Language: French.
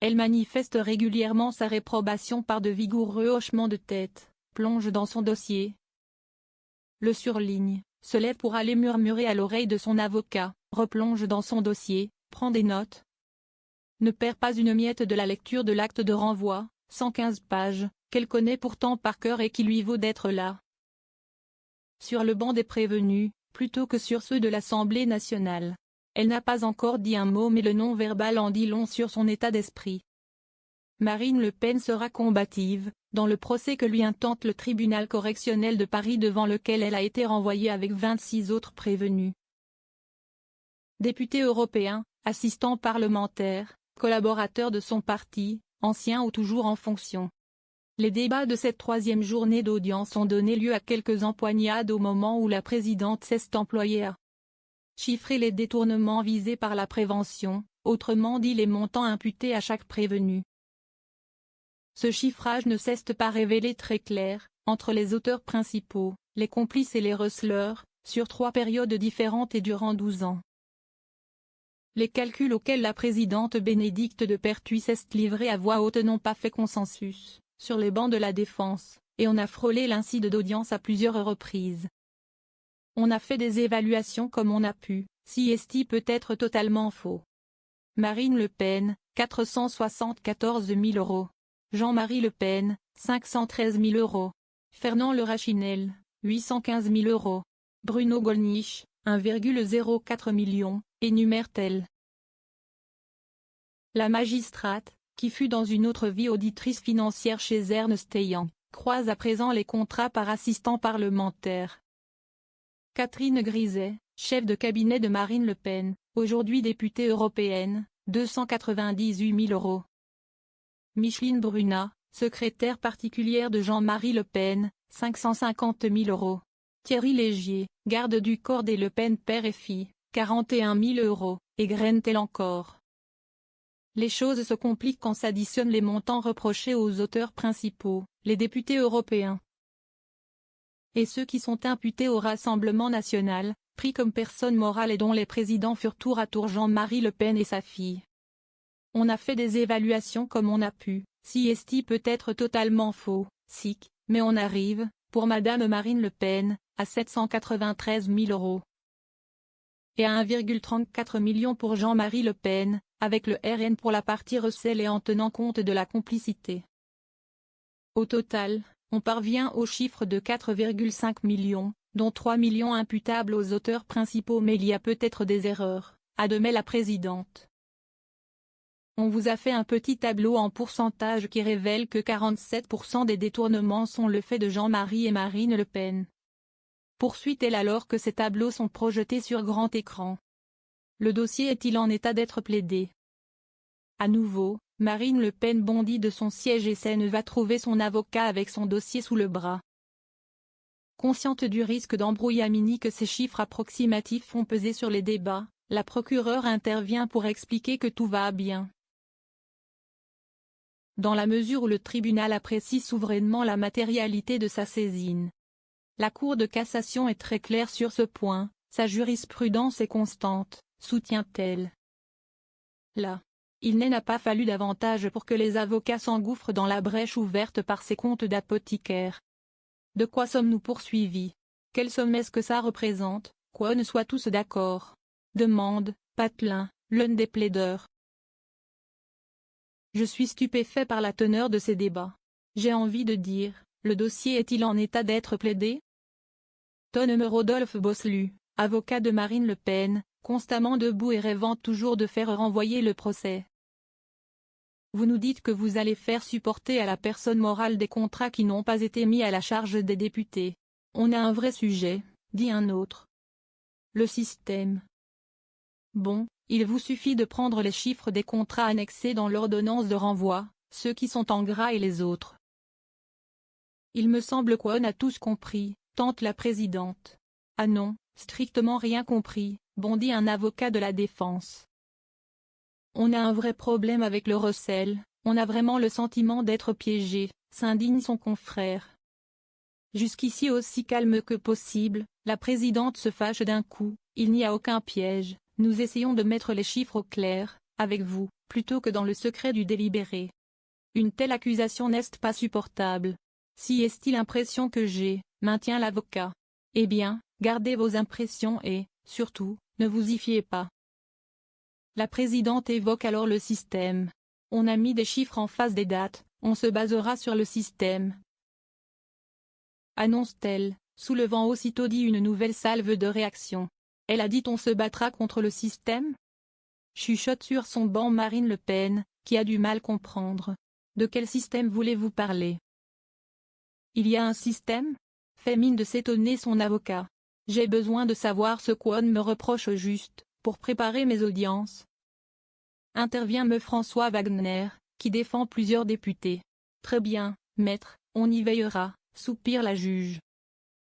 Elle manifeste régulièrement sa réprobation par de vigoureux hochements de tête, plonge dans son dossier, le surligne, se lève pour aller murmurer à l'oreille de son avocat, replonge dans son dossier, prend des notes, ne perd pas une miette de la lecture de l'acte de renvoi, 115 pages, qu'elle connaît pourtant par cœur et qui lui vaut d'être là, sur le banc des prévenus, plutôt que sur ceux de l'Assemblée nationale. Elle n'a pas encore dit un mot mais le non-verbal en dit long sur son état d'esprit. Marine Le Pen sera combative, dans le procès que lui intente le tribunal correctionnel de Paris devant lequel elle a été renvoyée avec 26 autres prévenus. Député européen, assistant parlementaire, collaborateur de son parti, ancien ou toujours en fonction. Les débats de cette troisième journée d'audience ont donné lieu à quelques empoignades au moment où la présidente s'est employée à chiffrer les détournements visés par la prévention, autrement dit les montants imputés à chaque prévenu. Ce chiffrage ne s'est pas révélé très clair, entre les auteurs principaux, les complices et les receleurs, sur 3 périodes différentes et durant 12 ans. Les calculs auxquels la présidente Bénédicte de Pertuis s'est livrée à voix haute n'ont pas fait consensus, sur les bancs de la défense, et on a frôlé l'incide d'audience à plusieurs reprises. On a fait des évaluations comme on a pu, si esti peut être totalement faux. Marine Le Pen, 474 000 €. Jean-Marie Le Pen, 513 000 €. Fernand Le Rachinel, 815 000 €. Bruno Gollnisch, 1,04 million, énumère-t-elle. La magistrate, qui fut dans une autre vie auditrice financière chez Ernst & Young, croise à présent les contrats par assistant parlementaire. Catherine Griset, chef de cabinet de Marine Le Pen, aujourd'hui députée européenne, 298 000 €. Micheline Brunat, secrétaire particulière de Jean-Marie Le Pen, 550 000 €. Thierry Légier, garde du corps des Le Pen père et fille, 41 000 €, et graine-t-elle encore. Les choses se compliquent quand s'additionnent les montants reprochés aux auteurs principaux, les députés européens, et ceux qui sont imputés au Rassemblement national, pris comme personne morale et dont les présidents furent tour à tour Jean-Marie Le Pen et sa fille. On a fait des évaluations comme on a pu, si esti peut être totalement faux, sic, mais on arrive, pour Madame Marine Le Pen, à 793 000 €. Et à 1,34 million pour Jean-Marie Le Pen, avec le RN pour la partie recel et en tenant compte de la complicité. Au total, on parvient au chiffre de 4,5 millions, dont 3 millions imputables aux auteurs principaux mais il y a peut-être des erreurs, admet la présidente. On vous a fait un petit tableau en pourcentage qui révèle que 47% des détournements sont le fait de Jean-Marie et Marine Le Pen. Poursuit-elle alors que ces tableaux sont projetés sur grand écran. Le dossier est-il en état d'être plaidé? À nouveau, Marine Le Pen bondit de son siège et ne va trouver son avocat avec son dossier sous le bras. Consciente du risque d'embrouillamini que ces chiffres approximatifs font peser sur les débats, la procureure intervient pour expliquer que tout va bien. Dans la mesure où le tribunal apprécie souverainement la matérialité de sa saisine. La Cour de cassation est très claire sur ce point, sa jurisprudence est constante, soutient-elle. Là, il n'a pas fallu davantage pour que les avocats s'engouffrent dans la brèche ouverte par ces comptes d'apothicaires. De quoi sommes-nous poursuivis? Quelle somme est-ce que ça représente, quoi ne soient tous d'accord? Demande Patelin, l'un des plaideurs. Je suis stupéfait par la teneur de ces débats. J'ai envie de dire, le dossier est-il en état d'être plaidé? Tonne Rodolphe Bosselu, avocat de Marine Le Pen, constamment debout et rêvant toujours de faire renvoyer le procès. Vous nous dites que vous allez faire supporter à la personne morale des contrats qui n'ont pas été mis à la charge des députés. On a un vrai sujet, dit un autre. Le système. Bon, il vous suffit de prendre les chiffres des contrats annexés dans l'ordonnance de renvoi, ceux qui sont en gras et les autres. Il me semble qu'on a tous compris, tente la présidente. Ah non, strictement rien compris, bondit un avocat de la défense. On a un vrai problème avec le recel, on a vraiment le sentiment d'être piégé, s'indigne son confrère. Jusqu'ici aussi calme que possible, la présidente se fâche d'un coup, il n'y a aucun piège, nous essayons de mettre les chiffres au clair, avec vous, plutôt que dans le secret du délibéré. Une telle accusation n'est pas supportable. Si est-il l'impression que j'ai, maintient l'avocat. Eh bien, gardez vos impressions et, surtout, ne vous y fiez pas. La présidente évoque alors le système. On a mis des chiffres en face des dates, on se basera sur le système. Annonce-t-elle, soulevant aussitôt dit une nouvelle salve de réaction. Elle a dit on se battra contre le système? Chuchote sur son banc Marine Le Pen, qui a du mal comprendre. De quel système voulez-vous parler? Il y a un système? Fait mine de s'étonner son avocat. J'ai besoin de savoir ce qu'on me reproche au juste, pour préparer mes audiences. Intervient me François Wagner, qui défend plusieurs députés. Très bien, maître, on y veillera, soupire la juge.